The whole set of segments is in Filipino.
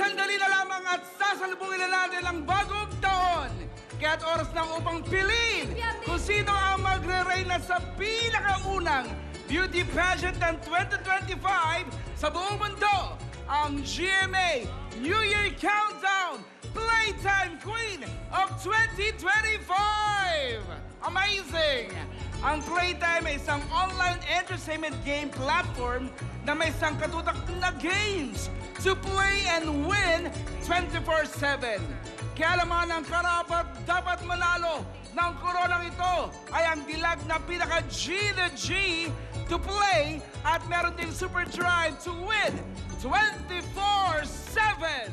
sandali na lamang at sasalubungin na natin ang bagong taon. Kaya't oras na upang piliin kung sino ang magre-reyna sa pinakaunang beauty pageant ng 2025 sa buong mundo. Ang GMA New Year Countdown Playtime Queen of 2025! Amazing! Ang Playtime ay isang online entertainment game platform na may sangkatutak na games to play and win 24/7. Kaya naman ang karapat dapat manalo ng koronang ito ay ang dilag na pinaka-G na G to play at meron ding super drive to win 24/7.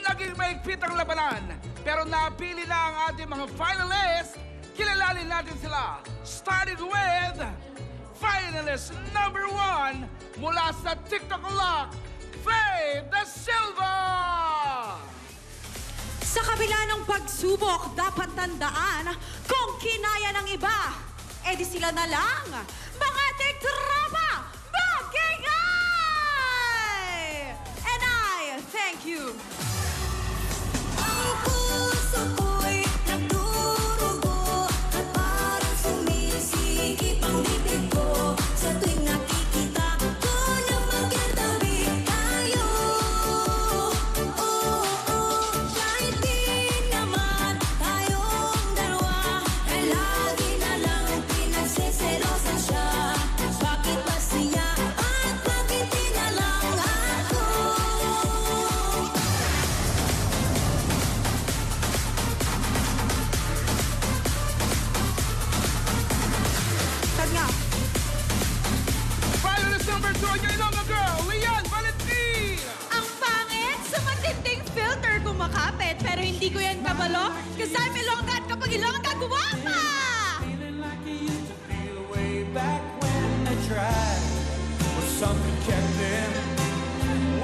Naging maigpit ang labanan, pero napili na ang ating mga finalists. Kilalanin natin sila. Starting with finalist number 1 mula sa TikTok Lock, Faye Da Silva! Sa kabila ng pagsubok, dapat tandaan kung kinaya ng iba, edi sila na lang, mga tiktropa, magingay! And I thank you. Ang puso ko'y nagdurugo at parang sumisikip ang bibig ko sa tuwing nakikita ko na magkatabi tayo. Kahit di naman tayong dalawa ay lagi na lang pinagseselosan siya. Bakit ba siya at bakit di na lang ako? Kanya, Finalist number 2, your Ilonggo girl, Lian Valentin! ang pangit sa matinding filter kumakapit, pero hindi ko yan kabalo, kasi I'm Ilongga at kapag Ilongga, guwapa! Feeling like you used to feel way back when they tried. But something kept them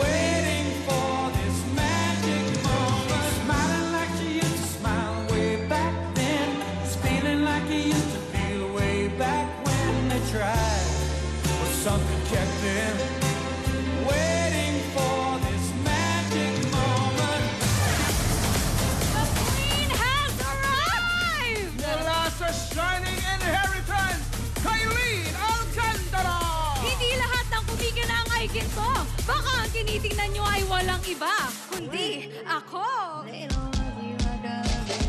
waiting for this magic moment. Smiling like you used to smile way back then. It's feeling like you used to feel way back when they tried. But something kept them waiting for this magic moment. The queen has arrived! Mula sa Shining Inheritance, Kylene Alcantara! Hindi lahat ng kumikinang ay ginto. Baka ang tinitingnan nyo ay walang iba, kundi ako. They don't love you like I love you.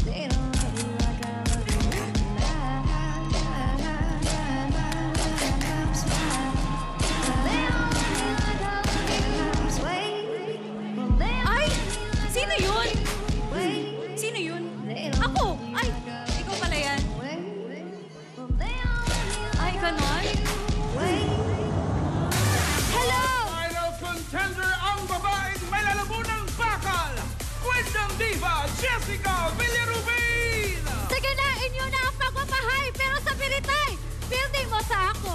They don't love you like I love you. They don't love me like I love you. Sway. They don't Ay! love me like Sino yun? way. Sino yun? They don't Ako! Ay! Ikaw pala yan. way. They don't love me Ay, like ganon? way. Hello! Final contender ang babaeng may lalabunang bakal, Kwentang Diva, Jessica Villarubin! Saganain nyo na ang pagpapahay, pero sa piritay, building mo sa ako.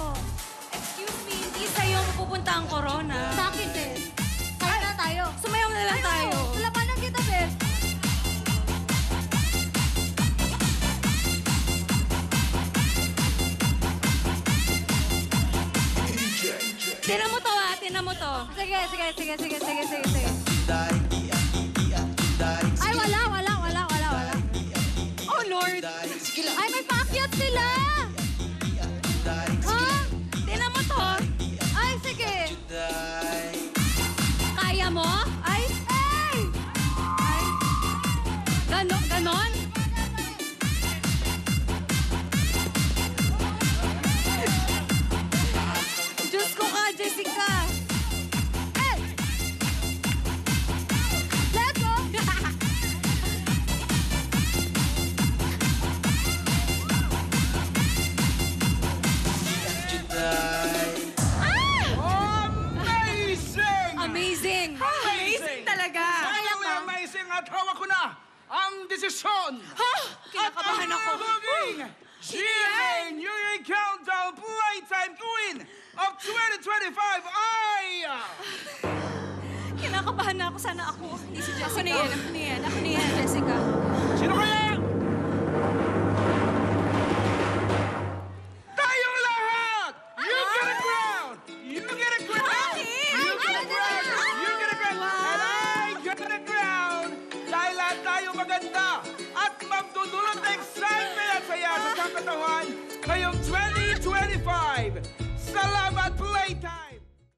Excuse me, hindi sa'yo mapupunta ang corona. Sa akin, Bes. Kaya na tayo. Sumayaw na lang tayo. Labanan kita, Bes. Tinan mo to ah, tinan mo to. Sige. Ay, wala. Oh, Lord. Ay, may paakyat sila. Ha? Tinan mo to. Ay, sige. Kaya mo? Ay. Ganon? Diyos ko ka, Jessica. Let's go. Amazing! Amazing talaga. Finally amazing at hawak ko na ang desisyon. Kinakabahan ako. At ang magiging GMA New Year Countdown Playtime Queen of 2025 ay... Kinakabahan na ako. Sana ako. Hindi si Jessica. Ako na yan, Jessica. Sino kaya? Tayong lahat! You get a crown! You get a crown! Bakit? You get a crown! You excitement at saya sa sangkatawan ngayong